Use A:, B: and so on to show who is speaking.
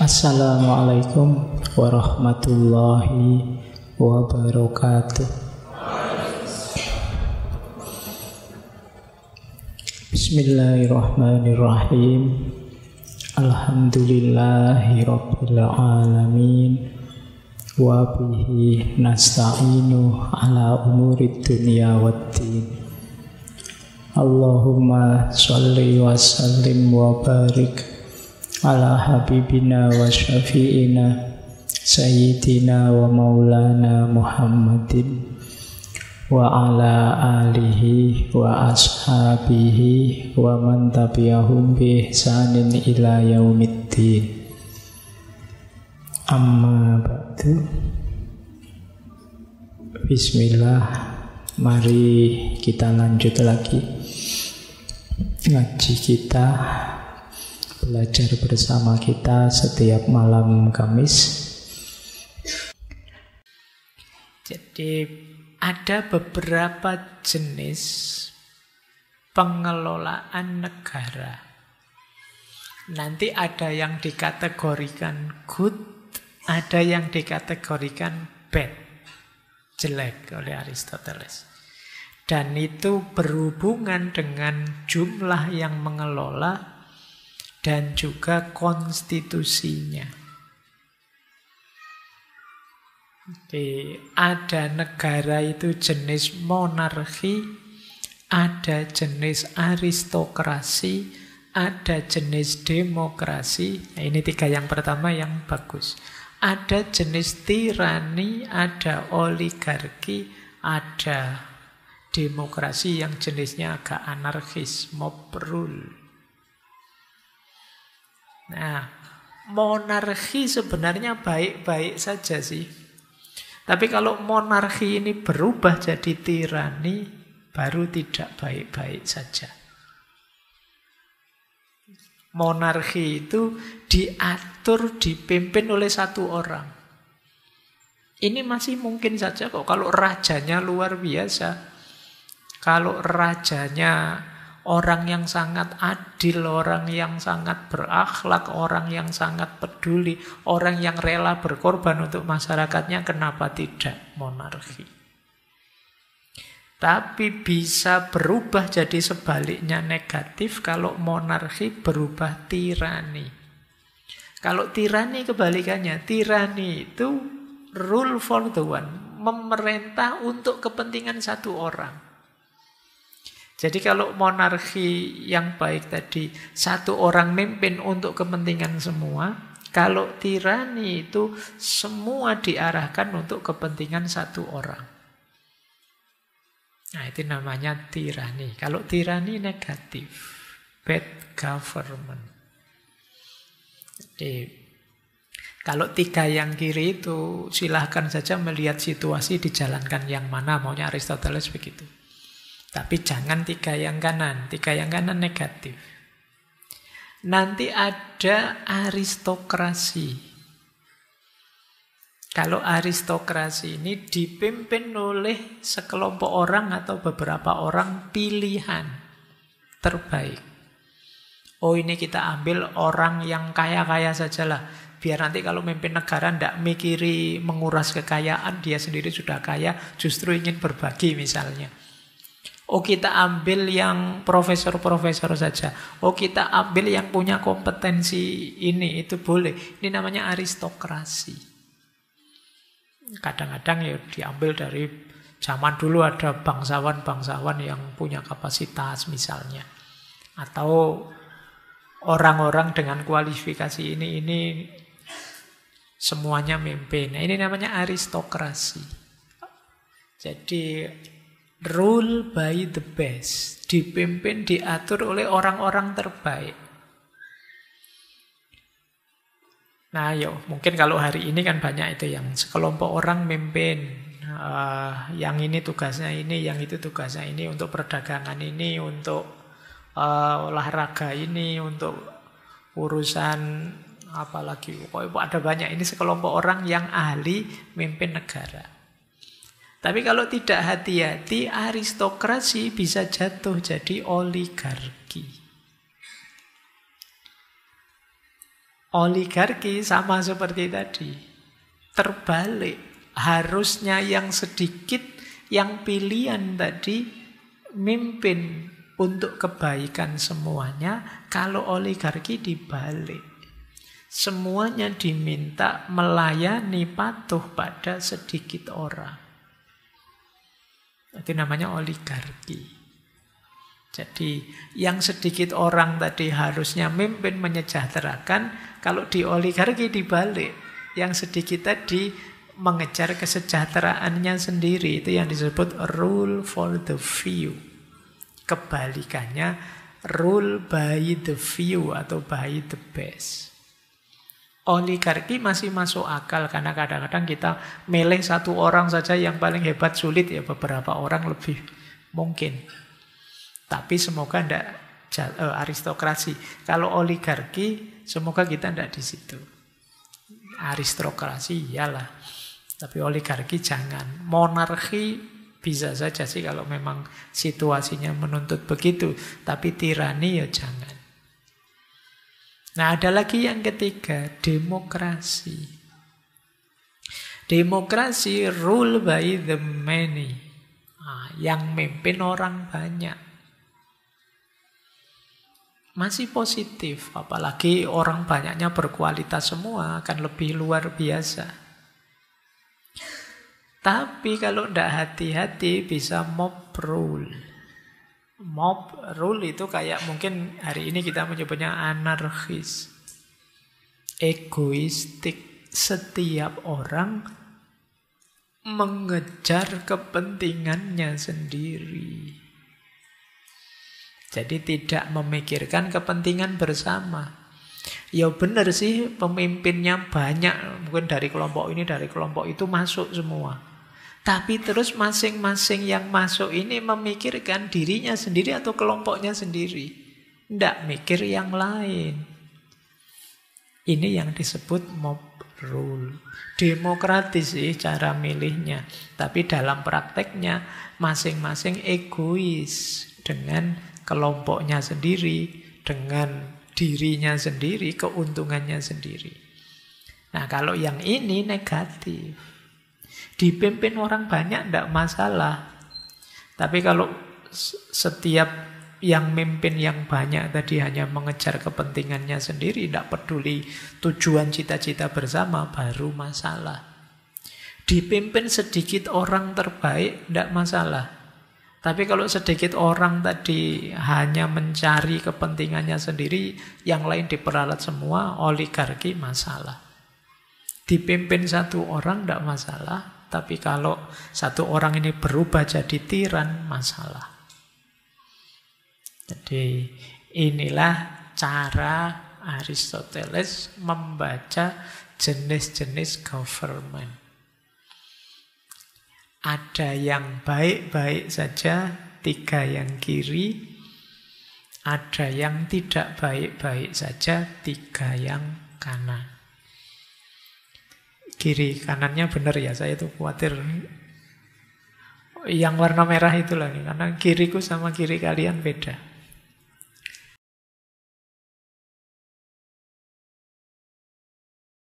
A: Assalamualaikum warahmatullahi wabarakatuh. Bismillahirrahmanirrahim. Alhamdulillahi rabbil alamin. Wa bihi nasta'inu ala umurid dunya waddin. Allahumma sholli wa sallim wa barik ala habibina wa syafi'ina sayyidina wa maulana Muhammadin wa ala alihi wa ashabihi wa man tabi'ahum bi ihsanin ila yaumiddin. Amma ba'du. Bismillah. Mari kita lanjut lagi ngaji kita, belajar bersama kita setiap malam Kamis. Jadi ada beberapa jenis pengelolaan negara. Nanti ada yang dikategorikan good, ada yang dikategorikan bad, jelek oleh Aristoteles. Dan itu berhubungan dengan jumlah yang mengelola dan juga konstitusinya. Jadi, ada negara itu jenis monarki, ada jenis aristokrasi, ada jenis demokrasi. Nah, ini tiga yang pertama yang bagus. Ada jenis tirani, ada oligarki, ada demokrasi yang jenisnya agak anarkis, mob rule. Nah, monarki sebenarnya baik-baik saja sih. Tapi kalau monarki ini berubah jadi tirani, baru tidak baik-baik saja. Monarki itu diatur, dipimpin oleh satu orang. Ini masih mungkin saja kok kalau rajanya luar biasa. Kalau rajanya orang yang sangat adil, orang yang sangat berakhlak, orang yang sangat peduli, orang yang rela berkorban untuk masyarakatnya, kenapa tidak monarki? Tapi bisa berubah jadi sebaliknya negatif kalau monarki berubah tirani. Kalau tirani kebalikannya, tirani itu rule for the one, memerintah untuk kepentingan satu orang. Jadi kalau monarki yang baik tadi, satu orang mimpin untuk kepentingan semua. Kalau tirani itu semua diarahkan untuk kepentingan satu orang. Nah, itu namanya tirani. Kalau tirani negatif, bad government. Jadi kalau tiga yang kiri itu silahkan saja melihat situasi dijalankan yang mana, maunya Aristoteles begitu. Tapi jangan tiga yang kanan. Tiga yang kanan negatif. Nanti ada aristokrasi. Kalau aristokrasi ini dipimpin oleh sekelompok orang atau beberapa orang pilihan terbaik. Oh, ini kita ambil orang yang kaya-kaya sajalah. Biar nanti kalau memimpin negara tidak mikiri menguras kekayaan, dia sendiri sudah kaya, justru ingin berbagi misalnya. Oh, kita ambil yang profesor-profesor saja. Oh, kita ambil yang punya kompetensi ini, itu boleh. Ini namanya aristokrasi. Kadang-kadang ya diambil dari zaman dulu ada bangsawan-bangsawan yang punya kapasitas misalnya. Atau orang-orang dengan kualifikasi ini semuanya mimpin. Nah, ini namanya aristokrasi. Jadi rule by the best, dipimpin, diatur oleh orang-orang terbaik. Nah, mungkin kalau hari ini kan banyak itu yang sekelompok orang mimpin, yang ini tugasnya ini, yang itu tugasnya ini, untuk perdagangan ini, untuk olahraga ini, untuk urusan apalagi. Pokoknya ada banyak ini sekelompok orang yang ahli mimpin negara. Tapi kalau tidak hati-hati, aristokrasi bisa jatuh jadi oligarki. Oligarki sama seperti tadi. Terbalik. Harusnya yang sedikit, yang pilihan tadi mimpin untuk kebaikan semuanya. Kalau oligarki dibalik. Semuanya diminta melayani patuh pada sedikit orang. Itu namanya oligarki. Jadi yang sedikit orang tadi harusnya mimpin menyejahterakan. Kalau di oligarki dibalik. Yang sedikit tadi mengejar kesejahteraannya sendiri. Itu yang disebut rule for the few. Kebalikannya rule by the few atau by the best. Oligarki masih masuk akal karena kadang-kadang kita milih satu orang saja yang paling hebat sulit ya, beberapa orang lebih mungkin. Tapi semoga tidak aristokrasi. Kalau oligarki semoga kita tidak di situ. Aristokrasi iyalah, tapi oligarki jangan. Monarki bisa saja sih kalau memang situasinya menuntut begitu, tapi tirani ya jangan. Nah, ada lagi yang ketiga, demokrasi. Demokrasi rule by the many. Nah, yang mimpin orang banyak. Masih positif, apalagi orang banyaknya berkualitas semua, akan lebih luar biasa. Tapi kalau tidak hati-hati bisa mob rule. Mob rule itu kayak mungkin hari ini kita menyebutnya anarkis. Egoistik. Setiap orang mengejar kepentingannya sendiri. Jadi tidak memikirkan kepentingan bersama. Ya benar sih pemimpinnya banyak. Mungkin dari kelompok ini, dari kelompok itu masuk semua. Tapi terus masing-masing yang masuk ini memikirkan dirinya sendiri atau kelompoknya sendiri. Tidak mikir yang lain. Ini yang disebut mob rule. Demokratis sih cara milihnya. Tapi dalam prakteknya masing-masing egois dengan kelompoknya sendiri, dengan dirinya sendiri, keuntungannya sendiri. Nah kalau yang ini negatif. Dipimpin orang banyak tidak masalah. Tapi kalau setiap yang mimpin yang banyak tadi hanya mengejar kepentingannya sendiri, tidak peduli tujuan cita-cita bersama, baru masalah. Dipimpin sedikit orang terbaik, tidak masalah. Tapi kalau sedikit orang tadi hanya mencari kepentingannya sendiri, yang lain diperalat semua, oligarki masalah. Dipimpin satu orang tidak masalah. Tapi kalau satu orang ini berubah jadi tiran, masalah. Jadi inilah cara Aristoteles membaca jenis-jenis government. Ada yang baik-baik saja, 3 yang kiri. Ada yang tidak baik-baik saja, 3 yang kanan. Kiri kanannya benar ya, saya tuh khawatir yang warna merah itulah nih, karena kiriku sama kiri kalian beda.